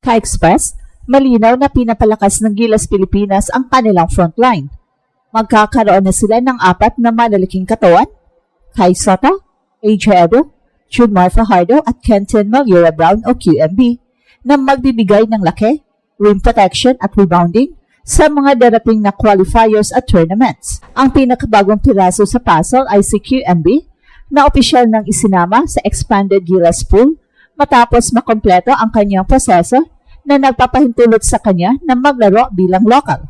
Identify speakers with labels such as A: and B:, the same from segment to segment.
A: Ka-Express, malinaw na pinapalakas ng Gilas Pilipinas ang kanilang frontline. Magkakaroon na sila ng 4 na malalaking katawan, Kai Soto, AJ Edo, Junmar Fajardo at Kenton Malura Brown o QMB, na magbibigay ng laki, rim protection at rebounding sa mga darating na qualifiers at tournaments. Ang pinakabagong piraso sa puzzle ay si QMB na opisyal nang isinama sa expanded Gilas pool matapos makompleto ang kanyang proseso na nagpapahintulot sa kanya na maglaro bilang local.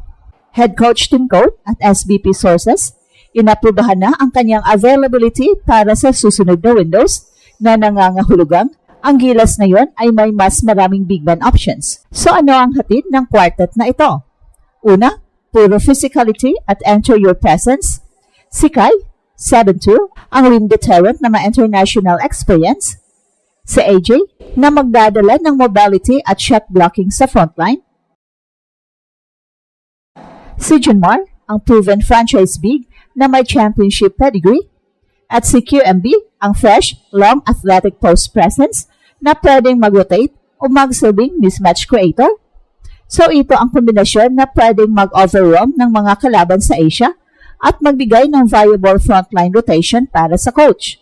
A: Head Coach Tim Coate at SBP Sources, inaprubahan na ang kanyang availability para sa susunod na windows na nangangahulugang ang Gilas ngayon ay may mas maraming big man options. So ano ang hatid ng quartet na ito? Una, puro physicality at anterior presence. Si Kai, 7'2", ang rim deterrent na ma-international experience. Si AJ, na magdadala ng mobility at shot blocking sa frontline. Si Junmar, ang proven franchise big na may championship pedigree. At si QMB, ang fresh, long athletic post presence na pwedeng mag-rotate o magsilbing mismatch creator. So ito ang kombinasyon na pwedeng mag-overwhelm ng mga kalaban sa Asia at magbigay ng viable frontline rotation para sa coach.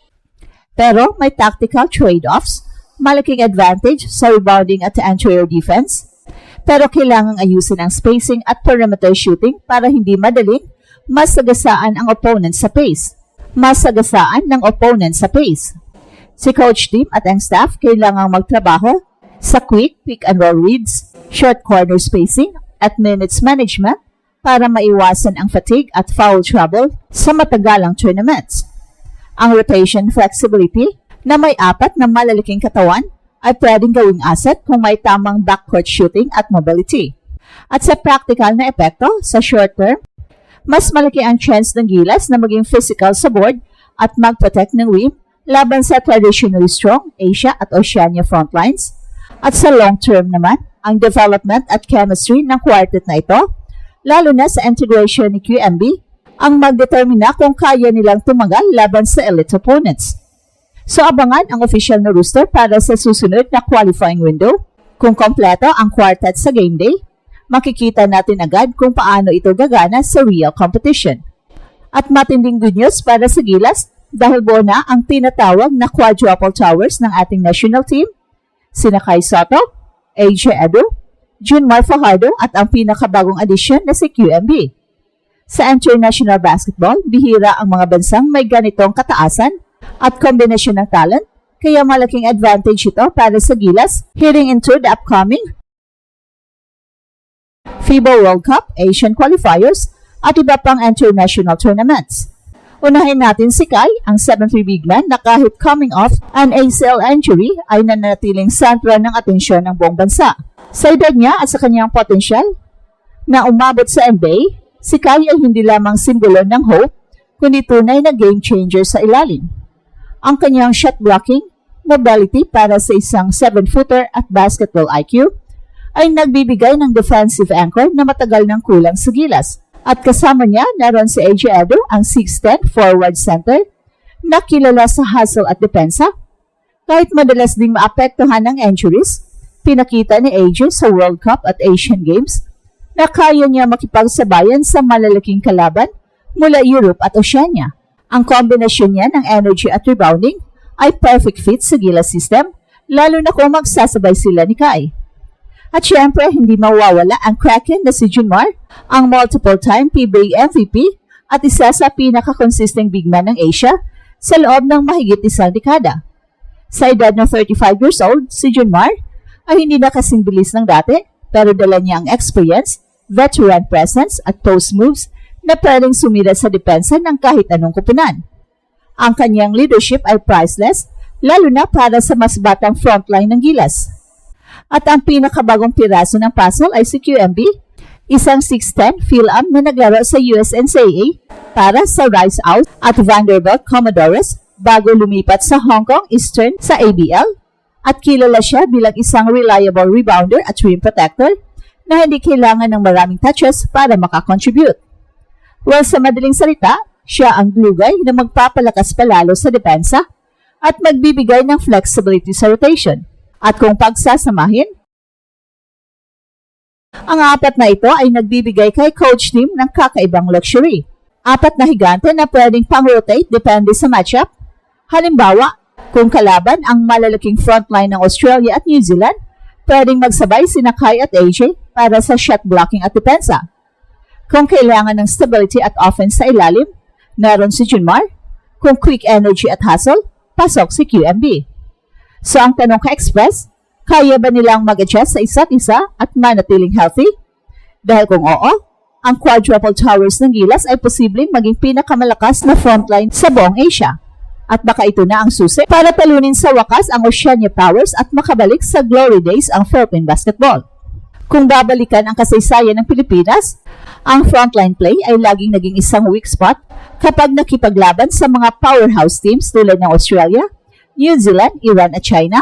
A: Pero may tactical trade-offs, malaking advantage sa rebounding at anterior defense, pero kailangang ayusin ang spacing at perimeter shooting para hindi madaling masagasaan ang opponent sa pace. Si Coach Tim at ang staff kailangang magtrabaho sa quick pick and roll reads, short corner spacing at minutes management para maiwasan ang fatigue at foul trouble sa matagalang tournaments. Ang rotation flexibility na may 4 na malalaking katawan ay pwedeng gawing asset kung may tamang backcourt shooting at mobility. At sa practical na epekto sa short term, mas malaki ang chance ng Gilas na maging physical sa board at mag-protect ng rim laban sa traditionally strong Asia at Oceania frontlines. At sa long term naman, ang development at chemistry ng quartet na ito, lalo na sa integration ni QMB, ang magdetermina kung kaya nilang tumagal laban sa elite opponents. So abangan ang official na roster para sa susunod na qualifying window. Kung kompleto ang quartet sa game day, makikita natin agad kung paano ito gagana sa real competition. At matinding good news para sa Gilas dahil buo na ang tinatawag na quadruple towers ng ating national team, sina Kai Soto, AJ Edo, Junmar Fajardo at ang pinakabagong addition na si QMB. Sa international basketball, bihira ang mga bansang may ganitong kataasan at kombinasyon ng talent, kaya malaking advantage ito para sa Gilas heading into the upcoming FIBA World Cup, Asian Qualifiers at iba pang international tournaments. Unahin natin si Kai, ang 7'3" big man na kahit coming off an ACL injury ay nanatiling sentro ng atensyon ng buong bansa. Sa edad niya at sa kanyang potensyal na umabot sa NBA, si Kai ay hindi lamang simbolo ng hope, kundi tunay na game changer sa ilalim. Ang kanyang shot blocking, mobility para sa isang 7-footer at basketball IQ ay nagbibigay ng defensive anchor na matagal ng kulang sa Gilas. At kasama niya, naroon si AJ Edo, ang 6'10" forward center na kilala sa hustle at depensa. Kahit madalas ding maapektuhan ng injuries, pinakita ni AJ sa World Cup at Asian Games na kaya niya makipagsabayan sa malalaking kalaban mula Europe at Oceania. Ang kombinasyon niya ng energy at rebounding ay perfect fit sa Gilas system, lalo na kung magsasabay sila ni Kai. At syempre, hindi mawawala ang Kraken na si Junmar, ang multiple-time PBA MVP at isa sa pinaka-consistent big man ng Asia sa loob ng mahigit isang dekada. Sa edad na 35 years old, si Junmar ay hindi na kasing bilis ng dati, pero dala niya ang experience, veteran presence at post moves na pwedeng sumira sa depensa ng kahit anong kupunan. Ang kanyang leadership ay priceless, lalo na para sa mas batang frontline ng Gilas. At ang pinakabagong piraso ng puzzle ay si QMB, isang 6'10" fill-up na naglaro sa USNCAA para sa Rice Out at Vanderbilt Commodores bago lumipat sa Hong Kong Eastern sa ABL. At kilala siya bilang isang reliable rebounder at rim protector na hindi kailangan ng maraming touches para makakontribute. Well, sa madaling salita, siya ang glue guy na magpapalakas palalo sa depensa at magbibigay ng flexibility sa rotation. At kung pagsasamahin, Ang apat na ito ay nagbibigay kay coach team ng kakaibang luxury. Apat na higante na pwedeng pang-rotate depende sa matchup. Halimbawa, kung kalaban ang malalaking frontline ng Australia at New Zealand, pwedeng magsabay sina Kai at AJ para sa shot blocking at depensa. Kung kailangan ng stability at offense sa ilalim, naroon si Junmar. Kung quick energy at hustle, pasok si QMB. So ang tanong ka Express, kaya ba nilang mag-adjust sa isa't isa at manatiling healthy? Dahil kung oo, ang quadruple towers ng Gilas ay posibleng maging pinakamalakas na frontline sa buong Asia. At baka ito na ang susi para talunin sa wakas ang Oceania Powers at makabalik sa glory days ang Philippine basketball. Kung babalikan ang kasaysayan ng Pilipinas, ang frontline play ay laging naging isang weak spot kapag nakipaglaban sa mga powerhouse teams tulad ng Australia, New Zealand, Iran at China.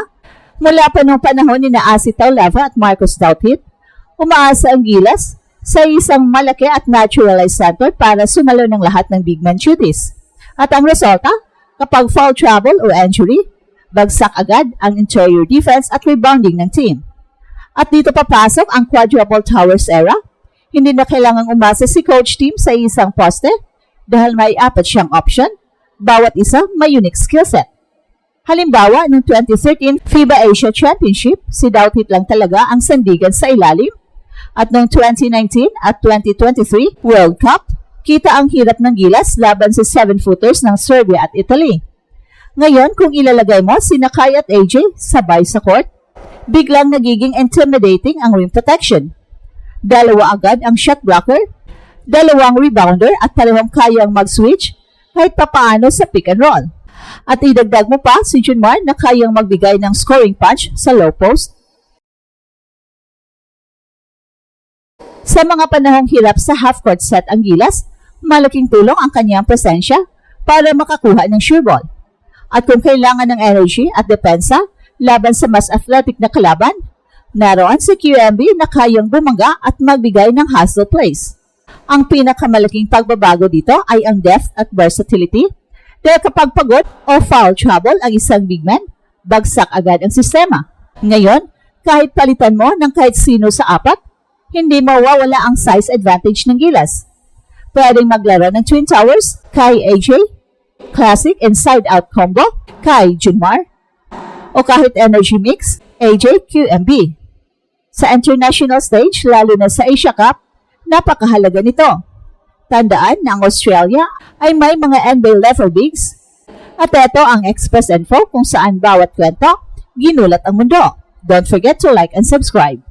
A: Mula pa noong panahon ni Asi Taulava at Marcos Douthit, umaasa ang Gilas sa isang malaki at naturalized center para sumalo ng lahat ng big man duties. At ang resulta, kapag foul trouble o injury, bagsak agad ang interior defense at rebounding ng team. At dito papasok ang quadruple towers era. Hindi na kailangang umasa si coach team sa isang poste dahil may apat siyang option, bawat isa may unique skill set. Halimbawa, noong 2013 FIBA Asia Championship, si Douthit lang talaga ang sandigan sa ilalim. At noong 2019 at 2023 World Cup, kita ang hirap ng Gilas laban sa 7-footers ng Serbia at Italy. Ngayon, kung ilalagay mo si Kai at AJ sabay sa court, biglang nagiging intimidating ang rim protection. Dalawa agad ang shot blocker, dalawang rebounder at dalawang kayang mag-switch kahit papaano sa pick and roll. At idagdag mo pa si Junmar na kayang magbigay ng scoring punch sa low post. Sa mga panahong hirap sa half-court set ang Gilas, malaking tulong ang kanyang presensya para makakuha ng sure ball. At kung kailangan ng energy at depensa laban sa mas athletic na kalaban, naroon si QMB na kayang bumangga at magbigay ng hustle plays. Ang pinakamalaking pagbabago dito ay ang depth at versatility. Dahil kapag pagod o foul trouble ang isang big man, bagsak agad ang sistema. Ngayon, kahit palitan mo ng kahit sino sa apat, hindi mawawala ang size advantage ng Gilas. Pwedeng maglaro ng Twin Towers, kay AJ, Classic Inside-Out Combo, kay Junmar, o kahit Energy Mix, AJ QMB. Sa international stage, lalo na sa Asia Cup, napakahalaga nito. Tandaan na ang Australia ay may mga NBA level bigs. At ito ang Express Info kung saan bawat kwento, ginulat ang mundo. Don't forget to like and subscribe.